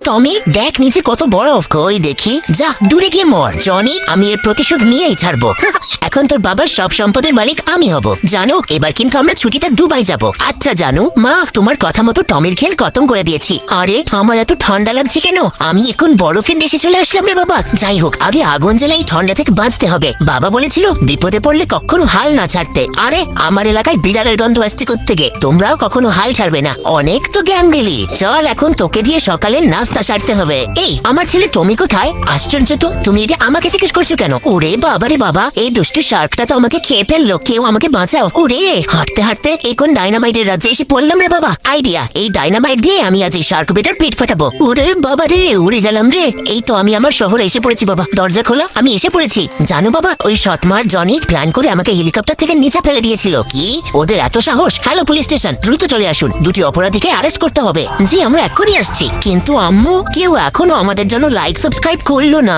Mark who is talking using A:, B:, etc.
A: টমি দেখ নিচে কত বরফ, কই দেখি, যা দূরে গিয়ে মর। জনি, আমি এর প্রতিশোধ নিয়েই ছাড়বো। এখন তোর বাবার সব সম্পদের মালিক আমি হব। জানো, এবার কিন্তু আমরা ছুটিতে দুবাই যাব। আচ্ছা জানো মা, তোমার কথা মতো টমির খেল খতম করে দিয়েছি। আরে আমার এত ঠান্ডা লাগছে কেন? আমি এখন বরফের দেশে চলে আসলাম রে বাবা। যাই হোক, আগে আগুন জ্বালাই ঠান্ডা থেকে বাঁচতে হবে। বাবা বলেছিল বিপদে পড়লে কখনো হাল না ছাড়তে। আরে আমার এলাকায় বিড়ালের গন্ধ আসছে কোত্থেকে? তোমরাও কখনো হাল ছাড়বে না। অনেক তো জ্ঞান দিলি, চল এখন তোকে দিয়ে সকালের নাস্তা সারতে হবে। এই আমার ছেলে টমি কোথায়? আশ্চর্য তো, তুমি এটা আমাকে জিজ্ঞেস করছো কেন? ওরে বাবা রে বাবা, এই দুষ্টু শার্কটা তো আমাকে খেয়ে ফেললো। কেউ আমাকে বাঁচাও। ওরে হাঁটতে হাঁটতে এই কোন ডাইনামাইটের রাজ্যে এসে পড়লাম রে বাবা। আইডিয়া, এই ডাইনামাইট দিয়ে আমি আজ এই শার্ক বেটার পেট ফাটাবো। ওরে বাবা রে, উড়ে গেলাম রে। এই তো আমি আমার শহরে এসে পড়েছি বাবা। দরজা খোলা, আমি এসে পড়েছি। জানো বাবা, ওই সৎমার জনি প্ল্যান করে আমাকে হেলিকপ্টার থেকে নিচে ফেলে দিয়েছিল। কি ওদের এত সাহস! হ্যালো পুলিশ স্টেশন, দ্রুত চলে আসুন, দুটি অপরাধীকে অ্যারেস্ট করতে হবে। জি আমরা এক্ষুনি আসছি। কিন্তু আম্মু, কেউ এখনো আমাদের জন্য লাইক সাবস্ক্রাইব করলো না।